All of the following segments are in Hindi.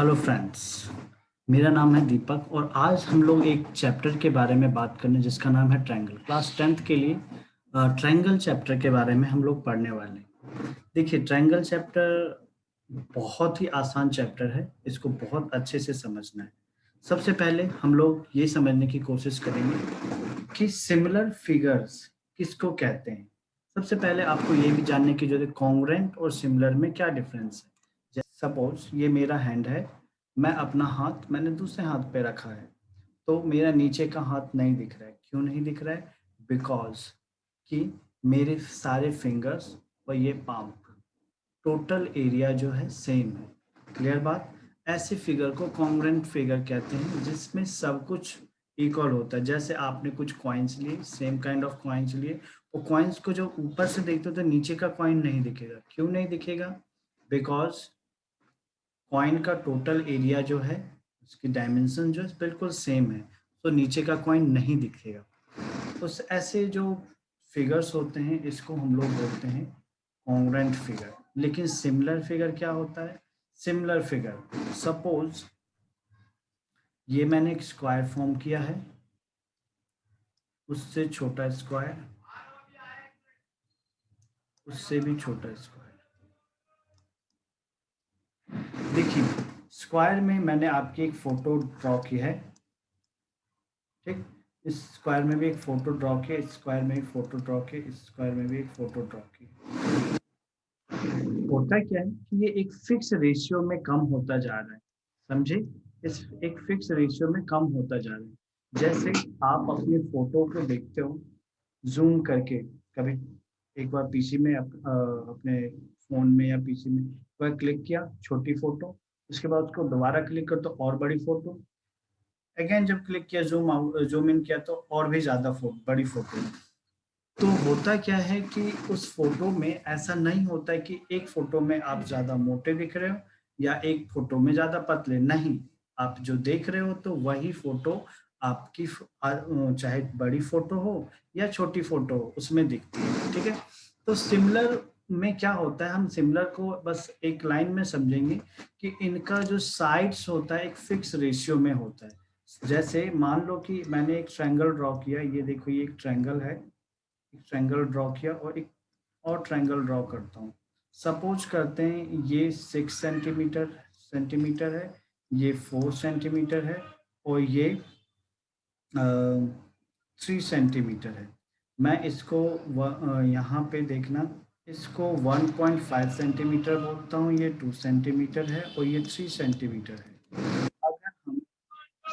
हेलो फ्रेंड्स, मेरा नाम है दीपक और आज हम लोग एक चैप्टर के बारे में बात करने जिसका नाम है ट्रायंगल। क्लास 10th के लिए ट्रायंगल चैप्टर के बारे में हम लोग पढ़ने वाले हैं। देखिए, ट्रायंगल चैप्टर बहुत ही आसान चैप्टर है, इसको बहुत अच्छे से समझना है। सबसे पहले हम लोग ये समझने की कोशिश करेंगे कि सिमिलर फिगर्स किसको कहते हैं। सबसे पहले आपको ये भी जानने की जरूरत है कॉन्ग्रुएंट और सिमिलर में क्या डिफरेंस है। सपोज ये मेरा हैंड है, मैं अपना हाथ मैंने दूसरे हाथ पे रखा है, तो मेरा नीचे का हाथ नहीं दिख रहा है। क्यों नहीं दिख रहा है? बिकॉज कि मेरे सारे फिंगर्स और ये पाम टोटल एरिया जो है सेम है। क्लियर बात? ऐसे फिगर को कॉन्ग्रुएंट फिगर कहते हैं जिसमें सब कुछ इक्वल होता है। जैसे आपने कुछ कॉइन्स लिए, सेम काइंड ऑफ कॉइन्स लिए, वो कॉइन्स को जो ऊपर से देखते हो तो नीचे का कॉइन नहीं दिखेगा। क्यों नहीं दिखेगा? बिकॉज कॉइन का टोटल एरिया जो है, उसकी डायमेंशन जो है बिल्कुल सेम है, तो नीचे का कॉइन नहीं दिखेगा। तो ऐसे जो फिगर्स होते हैं इसको हम लोग बोलते हैं कॉन्ग्रुएंट फिगर। लेकिन सिमिलर फिगर क्या होता है? सिमिलर फिगर, सपोज ये मैंने एक स्क्वायर फॉर्म किया है, उससे छोटा स्क्वायर, उससे भी छोटा स्क्वायर। देखिए, स्क्वायर में मैंने आपकी एक फोटो ड्रॉ की है, ठीक। इस स्क्वायर में भी एक फोटो ड्रॉ की, इस स्क्वायर में एक फोटो ड्रॉ की, इस स्क्वायर में भी एक फोटो ड्रॉ की। होता क्या है कि ये एक फिक्स रेशियो में कम होता जा रहा है, समझे? इस एक फिक्स रेशियो में कम होता जा रहा है। जैसे आप अपनी फोटो को देखते हो जूम करके, कभी एक बार पीसी में अपने फोन में या पीसी में एक बार क्लिक किया, छोटी फोटो, उसके बाद उसको दोबारा क्लिक कर तो और बड़ी फोटो, अगेन जब क्लिक किया जूम इन किया तो और भी ज्यादा बड़ी फोटो। तो होता क्या है कि उस फोटो में ऐसा नहीं होता है कि एक फोटो में आप ज्यादा मोटे दिख रहे हो या एक फोटो में ज्यादा पतले, नहीं। आप जो देख रहे हो तो वही फोटो आपकी चाहे बड़ी फोटो हो या छोटी फोटो हो उसमें दिखती है, ठीक है। तो सिमिलर में क्या होता है, हम सिमिलर को बस एक लाइन में समझेंगे कि इनका जो साइड्स होता है एक फिक्स रेशियो में होता है। जैसे मान लो कि मैंने एक ट्रायंगल ड्रॉ किया, ये देखो ये एक ट्रायंगल है, एक ट्रायंगल ड्रॉ किया और एक और ट्रायंगल ड्रॉ करता हूँ। सपोज करते हैं ये 6 सेंटीमीटर है, ये 4 सेंटीमीटर है और ये 3 सेंटीमीटर है। मैं इसको यहाँ पे देखना, इसको 1.5 सेंटीमीटर बोलता हूँ, ये 2 सेंटीमीटर है और ये 3 सेंटीमीटर है। अगर हम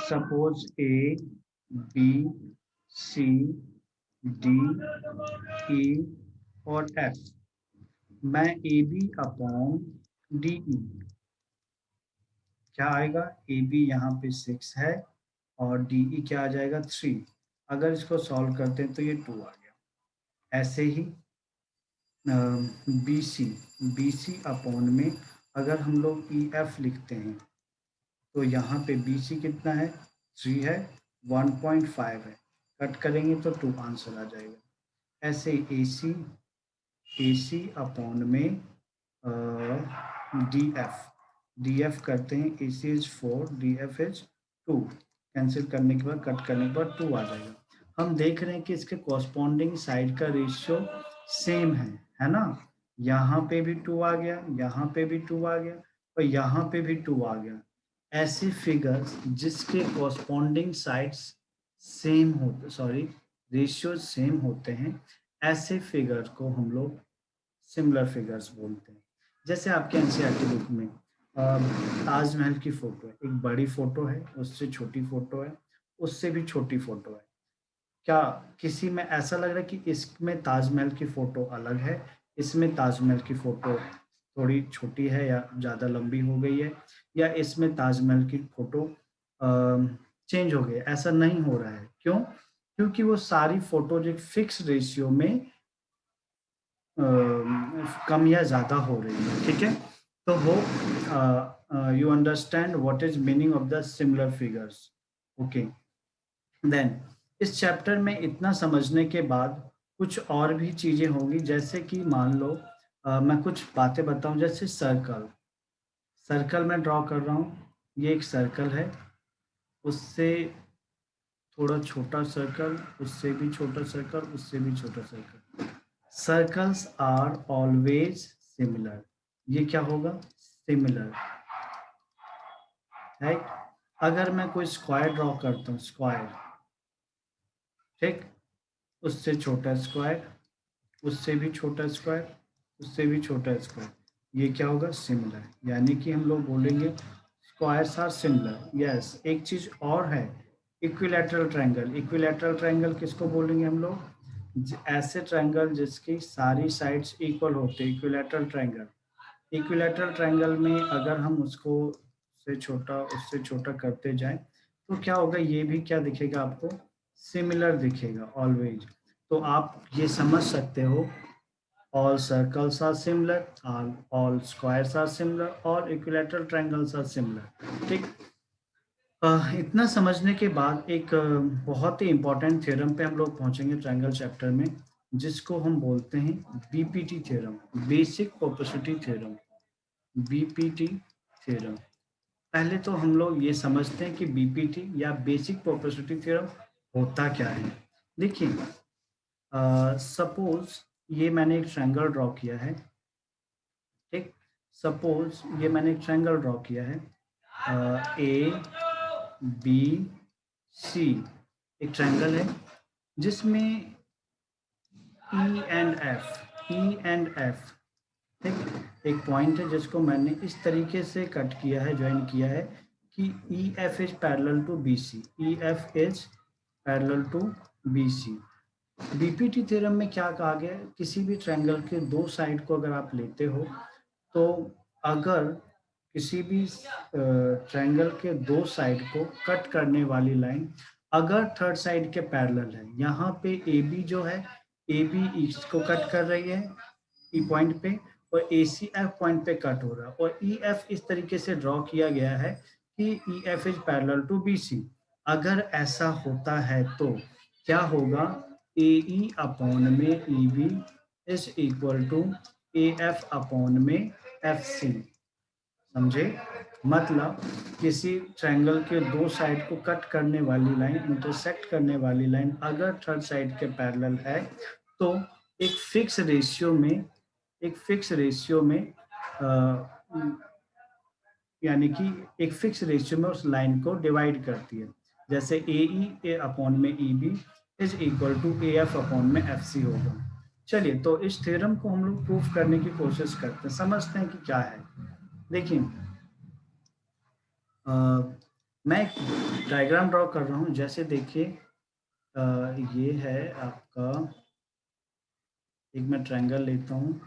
suppose A, B, C, D, E और एफ, मैं A B upon D E, क्या आएगा? ए बी यहाँ पे 6 है और डी ई क्या आ जाएगा? 3। अगर इसको सॉल्व करते हैं तो ये 2 आ गया। ऐसे ही बी सी अपॉन में अगर हम लोग ई एफ लिखते हैं तो यहाँ पे बी सी कितना है? 3 है, 1.5 है, कट करेंगे तो 2 आंसर आ जाएगा। ऐसे ए सी अपॉन में डी एफ करते हैं, A C is 4, D F is 2, cancel करने के बाद कट करने के बाद 2 आ जाएगा। हम देख रहे हैं कि इसके कॉरस्पॉन्डिंग साइड का रेशियो सेम है ना? यहाँ पे भी 2 आ गया, यहाँ पे भी 2 आ गया और यहाँ पे भी 2 आ गया। ऐसे फिगर्स जिसके कॉरस्पॉन्डिंग साइड्स सेम होते, सॉरी, रेशियो सेम होते हैं, ऐसे फिगर को हम लोग सिमिलर फिगर्स बोलते हैं। जैसे आपके एनसीईआरटी बुक में ताजमहल की फोटो है, एक बड़ी फोटो है, उससे छोटी फोटो है, उससे भी छोटी फोटो है। क्या किसी में ऐसा लग रहा है कि इसमें ताजमहल की फोटो अलग है, इसमें ताजमहल की फोटो थोड़ी छोटी है या ज़्यादा लंबी हो गई है, या इसमें ताजमहल की फोटो चेंज हो गई है? ऐसा नहीं हो रहा है। क्यों? क्योंकि वो सारी फोटोज एक फिक्स रेशियो में कम या ज़्यादा हो रही है, ठीक है। तो वो you understand what is meaning of the similar figures, okay. Then इस चैप्टर में इतना समझने के बाद कुछ और भी चीज़ें होंगी, जैसे कि मान लो मैं कुछ बातें बताऊं, जैसे सर्कल मैं ड्रॉ कर रहा हूँ, ये एक सर्कल है, उससे थोड़ा छोटा सर्कल, उससे भी छोटा सर्कल, उससे भी छोटा circle. Circles are always similar. ये क्या होगा? Similar, right. अगर मैं कोई स्क्वायर ड्रॉ करता हूँ, स्क्वायर, ठीक, उससे छोटा स्क्वायर, उससे भी छोटा स्क्वायर, उससे भी छोटा स्क्वायर, ये क्या होगा? सिमिलर। यानी कि हम लोग बोलेंगे स्क्वायर्स आर सिमिलर। यस, एक चीज और है, इक्विलैटरल ट्रायंगल। इक्विलैटरल ट्रायंगल किसको बोलेंगे हम लोग? ऐसे ट्रायंगल जिसकी सारी साइड्स इक्वल होते हैं, इक्विलैटरल ट्रायंगल। इक्विलैटरल ट्रायंगल में अगर हम उसको से छोटा, उससे छोटा करते जाएं तो क्या होगा? ये भी क्या दिखेगा आपको? सिमिलर दिखेगा ऑलवेज। तो आप ये समझ सकते हो, all circles are similar, all squares are similar, all equilateral triangles are similar। ठीक। इतना समझने के बाद एक बहुत ही इंपॉर्टेंट थ्योरम पे हम लोग पहुंचेंगे ट्रायंगल चैप्टर में, जिसको हम बोलते हैं BPT theorem, basic proportionality theorem, BPT theorem. पहले तो हम लोग ये समझते हैं कि बीपीटी या बेसिक प्रोपोर्शनलिटी थ्योरम होता क्या है। देखिए, सपोज ये मैंने एक ट्रायंगल ड्रॉ किया है, ठीक। सपोज ये मैंने एक ट्रायंगल ड्रॉ किया है, ए बी सी, एक ट्रायंगल है जिसमें ई एंड एफ, ठीक। एक पॉइंट है जिसको मैंने इस तरीके से कट किया है, ज्वाइन किया है कि E F is parallel to B C, E F is parallel to B C. BPT theorem में क्या कहा गया है? किसी भी ट्रायंगल के दो साइड को अगर आप लेते हो, तो अगर किसी भी ट्रायंगल के दो साइड को कट करने वाली लाइन अगर थर्ड साइड के पैरेलल है, यहाँ पे ए बी जो है, ए बी इसको कट कर रही है ई पॉइंट पे, और ए सी एफ पॉइंट पे कट हो रहा है, और ई एफ इस तरीके से ड्रॉ किया गया है कि E F is parallel to B C. अगर ऐसा होता है तो क्या होगा? ए ई अपॉन में E B is equal to A F upon में एफ सी। समझे? मतलब किसी ट्रायंगल के दो साइड को कट करने वाली लाइन, इंटरसेक्ट करने वाली लाइन अगर थर्ड साइड के पैरेलल है, तो एक फिक्स रेशियो में, एक फिक्स रेशियो में यानी कि एक फिक्स रेशियो में उस लाइन को डिवाइड करती है। जैसे ए अपॉन में E B is equal to A F upon में एफ सी होगा। चलिए, तो इस थ्योरम को हम लोग प्रूफ करने की कोशिश करते हैं, समझते हैं कि क्या है। देखिए, मैं एक डायग्राम ड्रॉ कर रहा हूँ। जैसे देखिए, ये है आपका, एक मैं ट्रायंगल लेता हूँ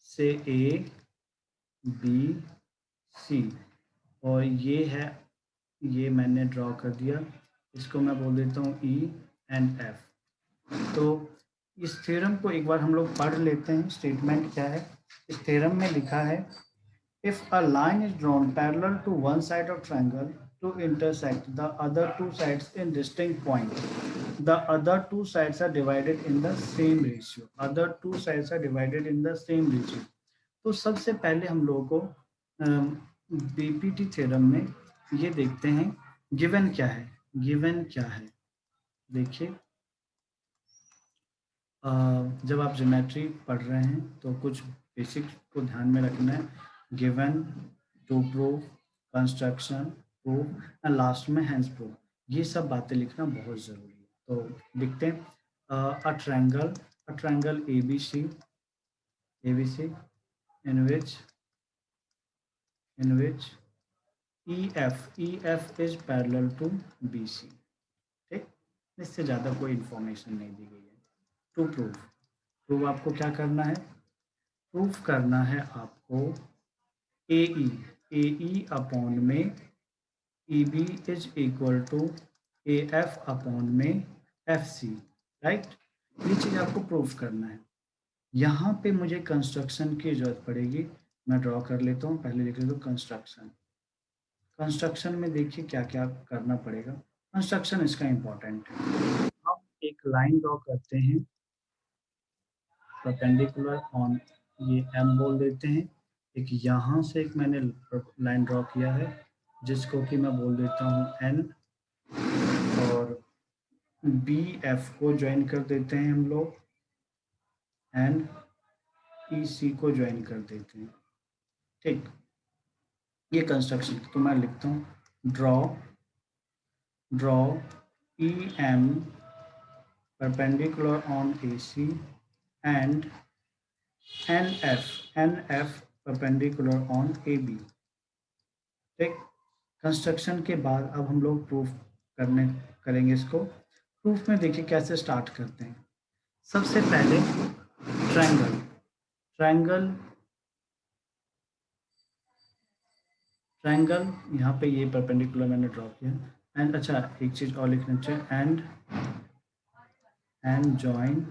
से ए बी सी, और ये है, ये मैंने ड्रॉ कर दिया, इसको मैं बोल देता हूँ ई एंड एफ। तो इस थ्योरम को एक बार हम लोग पढ़ लेते हैं, स्टेटमेंट क्या है। इस थ्योरम में लिखा है, if a line is drawn parallel to one side of triangle to intersect the other two sides in distinct point, the other two sides are divided in the same ratio, other two sides are divided in the same ratio। तो सबसे पहले हम लोगों को बीपीटी थ्योरम में ये देखते हैं, गिवन क्या है। गिवन क्या है? देखिए, जब आप ज्योमेट्री पढ़ रहे हैं तो कुछ बेसिक को ध्यान में रखना है। Given, to prove, construction, proof and last में हैंस प्रूफ, ये सब बातें लिखना बहुत ज़रूरी है। तो देखते हैं, a triangle A B C in which EF is parallel to BC। ठीक, इससे ज़्यादा कोई इंफॉर्मेशन नहीं दी गई है। टू प्रूफ, प्रूफ आपको क्या करना है? प्रूफ करना है आपको ए ई अपॉन में E B is equal to A F upon में एफ सी, राइट। ये चीज़ आपको प्रूफ करना है। यहाँ पे मुझे कंस्ट्रक्शन की जरूरत पड़ेगी। मैं ड्रॉ कर लेता हूँ, पहले लिख लेता हूँ कंस्ट्रक्शन। कंस्ट्रक्शन में देखिए क्या क्या करना पड़ेगा। कंस्ट्रक्शन इसका इम्पोर्टेंट है। हम एक लाइन ड्रॉ करते हैं परपेंडिकुलर ऑन, ये एम बोल देते हैं। एक यहाँ से एक मैंने लाइन ड्रॉ किया है, जिसको कि मैं बोल देता हूँ एन, और बी एफ को ज्वाइन कर देते हैं हम लोग, एंड ई सी को ज्वाइन कर देते हैं। ठीक, ये कंस्ट्रक्शन तो मैं लिखता हूँ draw E M perpendicular on AC and NF perpendicular on AB। ठीक, कंस्ट्रक्शन के बाद अब हम लोग प्रूफ करेंगे इसको। प्रूफ में देखिए कैसे स्टार्ट करते हैं। सबसे पहले ट्रायंगल यहाँ पे ये परपेंडिकुलर मैंने ड्रॉ किया, एंड अच्छा एक चीज और लिखना चाहिए, and join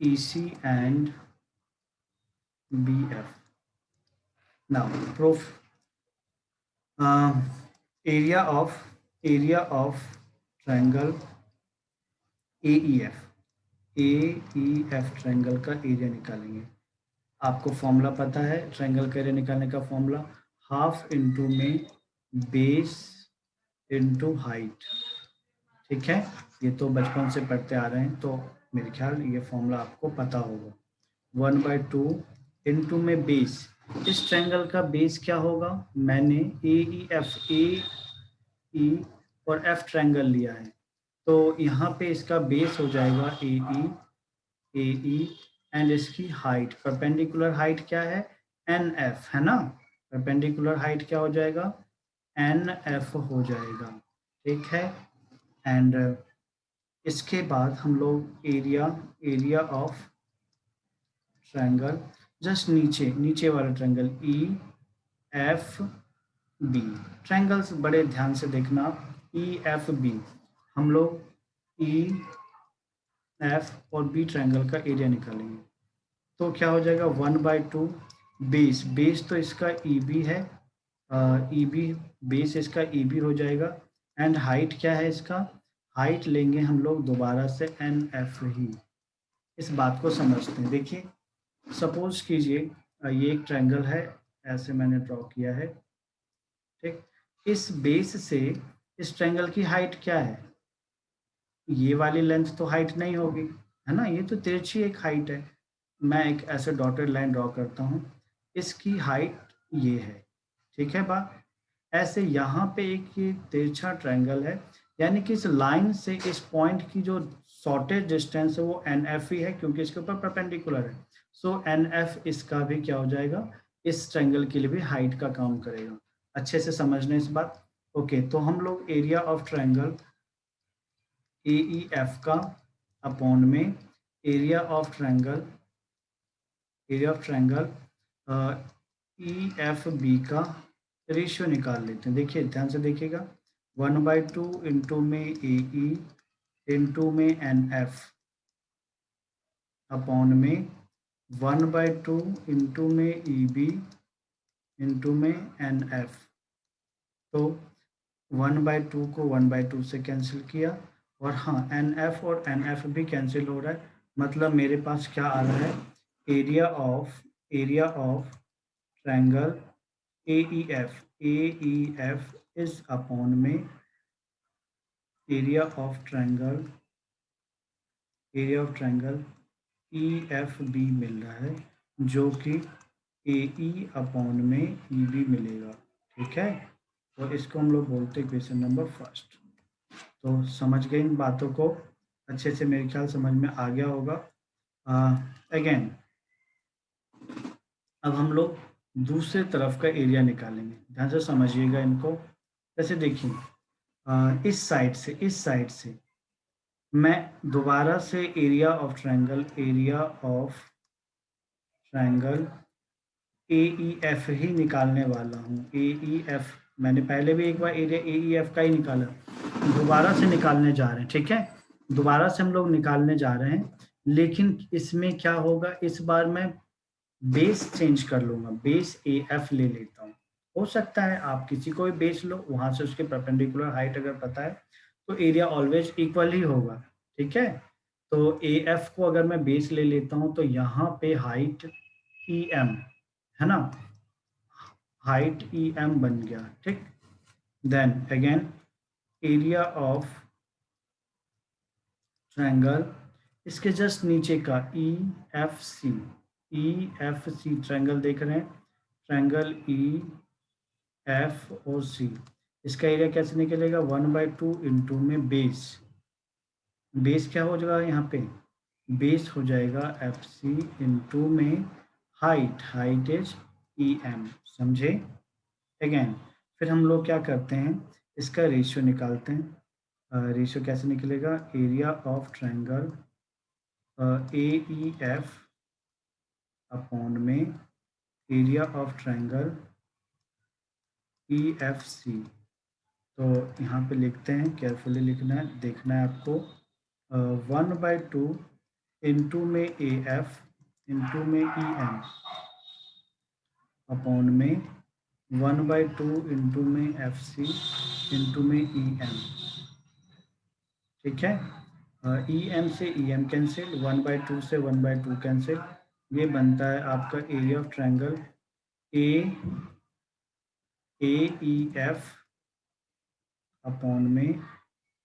EC and BF। now proof, area of triangle AEF triangle का एरिया निकालेंगे। आपको फॉर्मूला पता है ट्रायंगल का एरिया निकालने का फॉर्मूला, हाफ इंटू में बेस इंटू हाइट। ठीक है, ये तो बचपन से पढ़ते आ रहे हैं, तो मेरे ख्याल ये फॉर्मूला आपको पता होगा। 1/2 इंटू में बेस, इस ट्रायंगल का बेस क्या होगा, मैंने ए ई और एफ ट्रायंगल लिया है, तो यहाँ पे इसका बेस हो जाएगा ए ई, एंड इसकी हाइट, परपेंडिकुलर हाइट क्या है, एन एफ है ना, परपेंडिकुलर हाइट क्या हो जाएगा, एन एफ हो जाएगा। ठीक है, एंड इसके बाद हम लोग एरिया ऑफ ट्रायंगल, जस्ट नीचे वाला ट्रायंगल EFB, ट्रायंगल्स बड़े ध्यान से देखना, EFB हम लोग EF और B ट्रायंगल का एरिया निकालेंगे, तो क्या हो जाएगा 1/2 बेस तो इसका EB है, EB बेस इसका EB हो जाएगा, एंड हाइट क्या है इसका, हाइट लेंगे हम लोग दोबारा से NF ही। इस बात को समझते हैं। देखिए सपोज कीजिए ये एक ट्रायंगल है, ऐसे मैंने ड्रॉ किया है। ठीक, इस बेस से इस ट्रायंगल की हाइट क्या है, ये वाली लेंथ तो हाइट नहीं होगी, है ना, ये तो तिरछी एक हाइट है। मैं एक ऐसे डॉटेड लाइन ड्रॉ करता हूँ, इसकी हाइट ये है। ठीक है बात, ऐसे यहाँ पे एक ये तिरछा ट्रायंगल है, यानी कि इस लाइन से इस पॉइंट की जो शॉर्टेज डिस्टेंस है वो NF ही है, क्योंकि इसके ऊपर परपेंडिकुलर है। सो NF इसका भी क्या हो जाएगा, इस ट्रायंगल के लिए भी हाइट का काम करेगा। अच्छे से समझना इस बात। ओके, तो हम लोग एरिया ऑफ ट्रायंगल AEF का अपॉन में एरिया ऑफ ट्रायंगल EFB का रेशियो निकाल लेते हैं। देखिए ध्यान से देखिएगा, 1/2 इंटू में AE इंटू में NF अपॉन में 1/2 इंटू में EB इंटू में NF। तो 1/2 को 1/2 से कैंसिल किया, और हाँ NF और NF भी कैंसिल हो रहा है, मतलब मेरे पास क्या आ रहा है, area of triangle AEF is upon में एरिया ऑफ ट्रायंगल EFB मिल रहा है, जो कि AE अपॉन में EB मिलेगा। ठीक है, और इसको हम लोग बोलते हैं क्वेश्चन नंबर फर्स्ट। तो समझ गए इन बातों को अच्छे से, मेरे ख्याल समझ में आ गया होगा। अगेन अब हम लोग दूसरे तरफ का एरिया निकालेंगे, ध्यान से समझिएगा इनको। जैसे देखिए इस साइड से मैं दोबारा से एरिया ऑफ ट्रायंगल AEF ही निकालने वाला हूँ। AEF मैंने पहले भी एक बार एरिया AEF का ही निकाला, दोबारा से निकालने जा रहे हैं। ठीक है, दोबारा से हम लोग निकालने जा रहे हैं, लेकिन इसमें क्या होगा, इस बार मैं बेस चेंज कर लूंगा, बेस AF ले लेता हूँ। हो सकता है आप किसी को भी बेस लो, वहां से उसके परपेंडिकुलर हाइट अगर पता है तो एरिया ऑलवेज इक्वल ही होगा। ठीक है, तो AF को अगर मैं बेस ले लेता हूँ, तो यहाँ पे हाइट EM है ना, हाइट ई एम बन गया, ठीक। Then again area of triangle, इसके जस्ट नीचे का E F C, E F C triangle देख रहे हैं, ट्रायंगल ई एफ और सी, इसका एरिया कैसे निकलेगा, 1/2 इंटू में बेस, बेस क्या हो जाएगा यहाँ पे, बेस हो जाएगा एफ सी इंटू में height, height is E M, समझे। अगेन फिर हम लोग क्या करते हैं, इसका रेशियो निकालते हैं। रेशियो कैसे निकलेगा, area of triangle A E F upon में area of triangle E F C. तो यहाँ पे लिखते हैं, केयरफुली लिखना है, देखना है आपको, 1/2 इंटू में ए एफ इंटू में ई एम अपॉन में 1/2 इंटू में एफ सी इंटू में ई एम, ठीक है। ई एम से ई एम कैंसिल, 1/2 से 1/2 कैंसिल, ये बनता है आपका area of triangle A E F upon में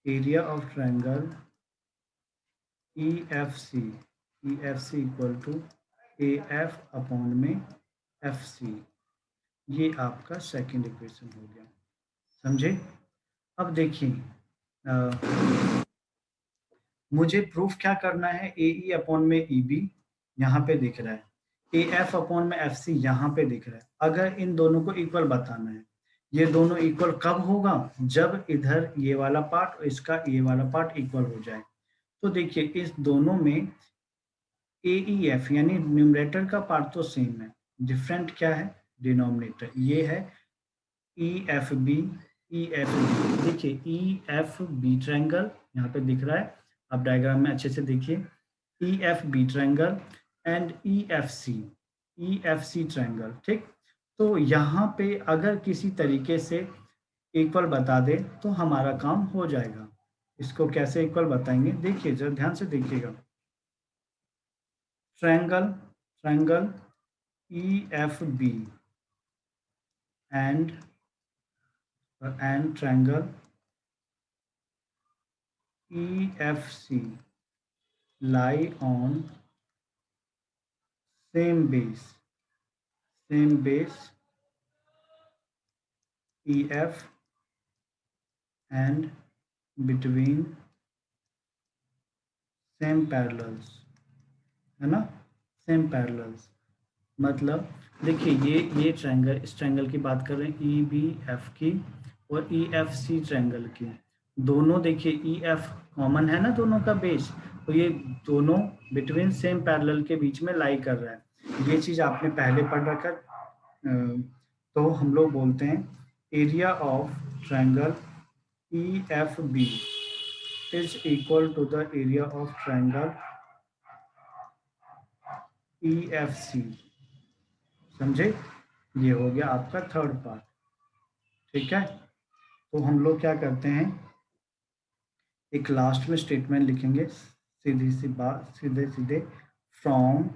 area of triangle E F C equal to A F upon में एफ सी। ये आपका सेकंड इक्वेशन हो गया, समझे। अब देखिए मुझे प्रूफ क्या करना है, ए ई अपॉन में ई बी यहाँ पे दिख रहा है, ए एफ अपॉन में एफ सी यहाँ पे दिख रहा है। अगर इन दोनों को इक्वल बताना है, ये दोनों इक्वल कब होगा, जब इधर ये वाला पार्ट और इसका ये वाला पार्ट इक्वल हो जाए। तो देखिए इस दोनों में ए ई एफ यानी न्यूमरेटर का पार्ट तो सेम है, डिफरेंट क्या है, डिनोमिनेटर। ये है E F B, E F B, देखिए ई एफ बी ट्रायंगल यहाँ पे दिख रहा है, आप डायग्राम में अच्छे से देखिए, E F B triangle and E F C triangle, ठीक। तो यहाँ पे अगर किसी तरीके से इक्वल बता दे तो हमारा काम हो जाएगा। इसको कैसे इक्वल बताएंगे, देखिए जरा ध्यान से देखिएगा, triangle E F B and triangle EFC lie on same base EF and between same parallels, है ना, सेम पैरेलल्स। मतलब देखिए ये ट्रायंगल, इस ट्रायंगल की बात कर रहे हैं ई बी एफ की और ई एफ सी ट्रायंगल की, दोनों देखिए ई एफ कॉमन है ना दोनों का बेस, तो ये दोनों बिटवीन सेम पैरेलल के बीच में लाई कर रहा है। ये चीज आपने पहले पढ़ रखा, तो हम लोग बोलते हैं area of triangle E F B is equal to the area of triangle E F C, समझे। ये हो गया आपका थर्ड पार्ट, ठीक है। तो हम लोग क्या करते हैं, एक लास्ट में स्टेटमेंट लिखेंगे, सीधी सी बात, सीधे सीधे, from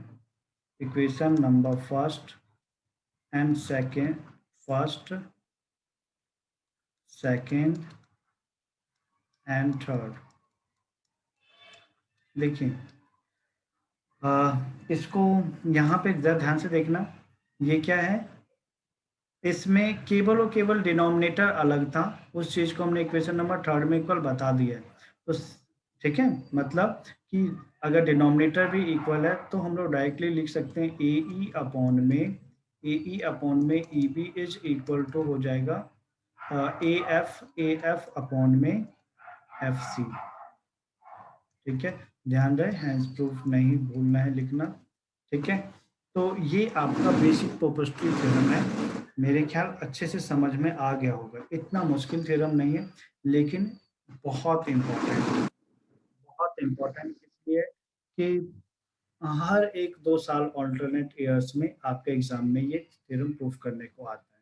equation number first and second and third, देखिए इसको यहाँ पे जरा ध्यान से देखना, ये क्या है, इसमें केवल और केवल डिनोमिनेटर अलग था, उस चीज को हमने इक्वेशन नंबर थर्ड में इक्वल बता दिया है, तो ठीक है। मतलब कि अगर डिनोमिनेटर भी इक्वल है तो हम लोग डायरेक्टली लिख सकते हैं ए ई अपॉन में E B is equal to हो जाएगा ए एफ अपॉन में एफ सी, ठीक है। ध्यान रहे हैंड्स प्रूफ नहीं भूलना है लिखना, ठीक है। तो ये आपका बेसिक प्रोपोर्शनल थ्योरम है, मेरे ख्याल अच्छे से समझ में आ गया होगा, इतना मुश्किल थ्योरम नहीं है, लेकिन बहुत इम्पोर्टेंट इसलिए कि हर 1-2 साल ऑल्टरनेट ईयर्स में आपके एग्जाम में ये थ्योरम प्रूफ करने को आता है।